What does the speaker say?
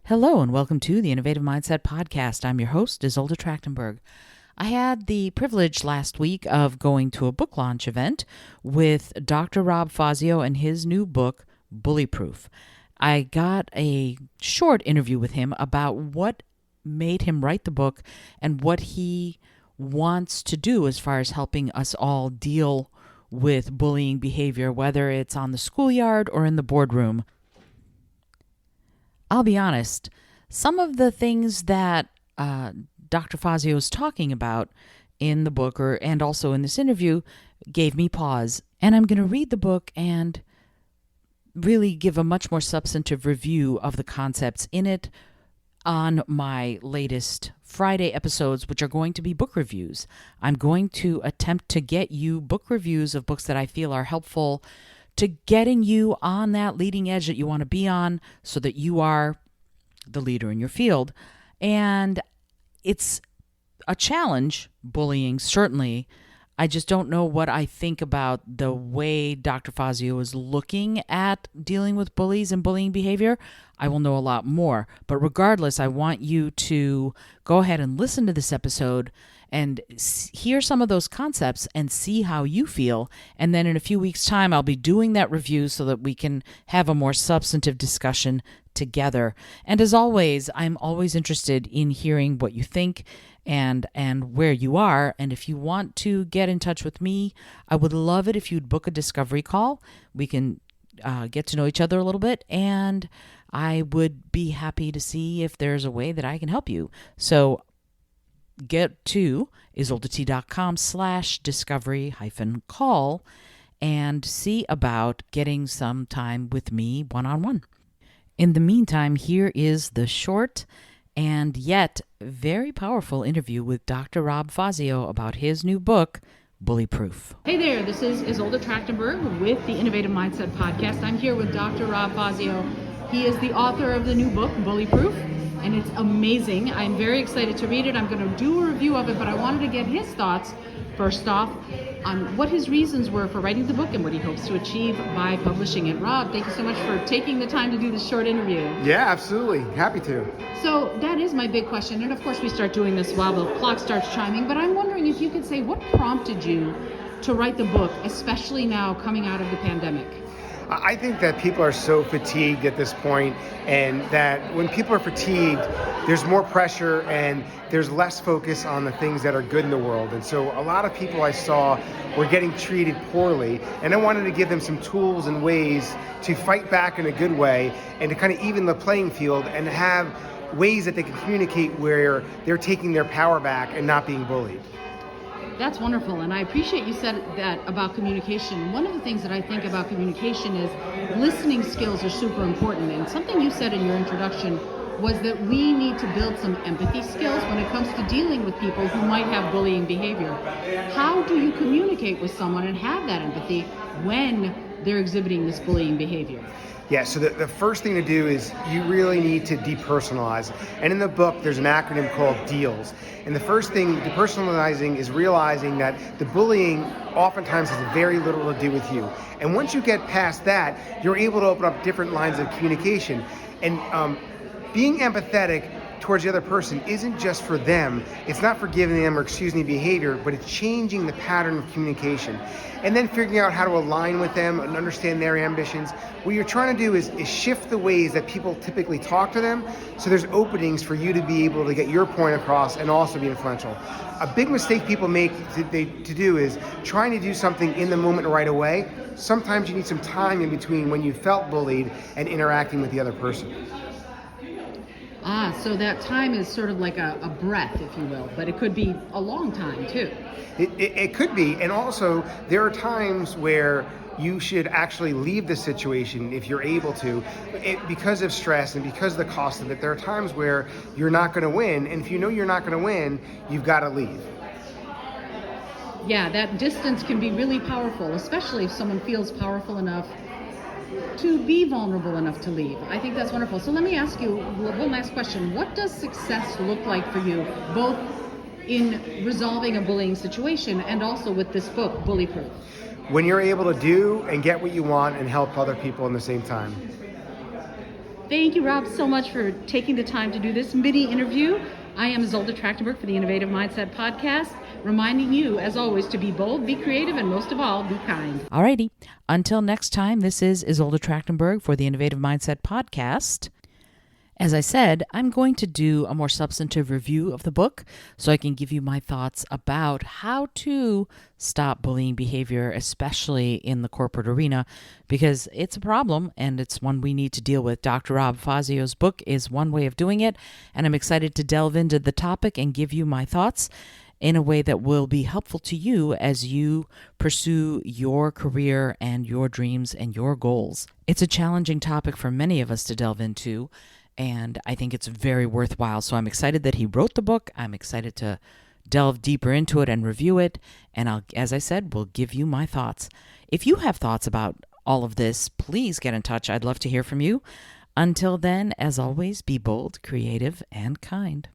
Hello and welcome to the Innovative Mindset Podcast. I'm your host, Isolde Trachtenberg. I had the privilege last week of going to a book launch event with Dr. Rob Fazio and his new book, Bullyproof. I got a short interview with him about what made him write the book and what he wants to do as far as helping us all deal with bullying behavior, whether it's on the schoolyard or in the boardroom. I'll be honest, some of the things that Dr. Fazio is talking about in the book and also in this interview gave me pause. And I'm going to read the book and really give a much more substantive review of the concepts in it on my latest Friday episodes, which are going to be book reviews. I'm going to attempt to get you book reviews of books that I feel are helpful to getting you on that leading edge that you want to be on so that you are the leader in your field. And it's a challenge, bullying, certainly. I just don't know what I think about the way Dr. Fazio is looking at dealing with bullies and bullying behavior. I will know a lot more. But regardless, I want you to go ahead and listen to this episode and hear some of those concepts and see how you feel. And then in a few weeks' time, I'll be doing that review so that we can have a more substantive discussion together. And as always, I'm always interested in hearing what you think and where you are. And if you want to get in touch with me, I would love it if you'd book a discovery call. We can get to know each other a little bit, and I would be happy to see if there's a way that I can help you. So get to isoldet.com/discovery-call and see about getting some time with me one-on-one. In the meantime, here is the short and yet very powerful interview with Dr. Rob Fazio about his new book, Bullyproof. Hey there, this is Isolde Trachtenberg with the Innovative Mindset Podcast. I'm here with Dr. Rob Fazio. He is the author of the new book, Bullyproof, and it's amazing. I'm very excited to read it. I'm going to do a review of it, but I wanted to get his thoughts, first off, on what his reasons were for writing the book and what he hopes to achieve by publishing it. Rob, thank you so much for taking the time to do this short interview. Yeah, absolutely. Happy to. So that is my big question. And of course, we start doing this while the clock starts chiming, but I'm wondering if you could say what prompted you to write the book, especially now coming out of the pandemic? I think that people are so fatigued at this point, and that when people are fatigued, there's more pressure and there's less focus on the things that are good in the world. And so a lot of people I saw were getting treated poorly, and I wanted to give them some tools and ways to fight back in a good way and to kind of even the playing field and have ways that they can communicate where they're taking their power back and not being bullied. That's wonderful, and I appreciate you said that about communication. One of the things that I think about communication is listening skills are super important, and something you said in your introduction was that we need to build some empathy skills when it comes to dealing with people who might have bullying behavior. How do you communicate with someone and have that empathy when they're exhibiting this bullying behavior? Yeah, so the first thing to do is you really need to depersonalize. And in the book, there's an acronym called DEALS. And the first thing, depersonalizing, is realizing that the bullying oftentimes has very little to do with you. And once you get past that, you're able to open up different lines of communication. And being empathetic towards the other person isn't just for them. It's not forgiving them or excusing behavior, but it's changing the pattern of communication. And then figuring out how to align with them and understand their ambitions. What you're trying to do is shift the ways that people typically talk to them, so there's openings for you to be able to get your point across and also be influential. A big mistake people make to do is trying to do something in the moment right away. Sometimes you need some time in between when you felt bullied and interacting with the other person. So that time is sort of like a breath, if you will, but it could be a long time too. It could be, and also there are times where you should actually leave the situation if you're able to, because of stress and because of the cost of it. There are times where you're not going to win, and if you know you're not going to win, you've got to leave. Yeah, that distance can be really powerful, especially if someone feels powerful enough to be vulnerable enough to leave. I think that's wonderful. So let me ask you one last question. What does success look like for you, both in resolving a bullying situation and also with this book, Bullyproof? When you're able to do and get what you want and help other people in the same time. Thank you, Rob, so much for taking the time to do this mini interview. I am Zolda Trachtenberg for the Innovative Mindset Podcast, reminding you, as always, to be bold, be creative, and most of all, be kind. Alrighty. Until next time, this is Isolde Trachtenberg for the Innovative Mindset Podcast. As I said, I'm going to do a more substantive review of the book so I can give you my thoughts about how to stop bullying behavior, especially in the corporate arena, because it's a problem and it's one we need to deal with. Dr. Rob Fazio's book is one way of doing it, and I'm excited to delve into the topic and give you my thoughts in a way that will be helpful to you as you pursue your career and your dreams and your goals. It's a challenging topic for many of us to delve into, and I think it's very worthwhile. So I'm excited that he wrote the book. I'm excited to delve deeper into it and review it. And as I said, will give you my thoughts. If you have thoughts about all of this, please get in touch. I'd love to hear from you. Until then, as always, be bold, creative, and kind.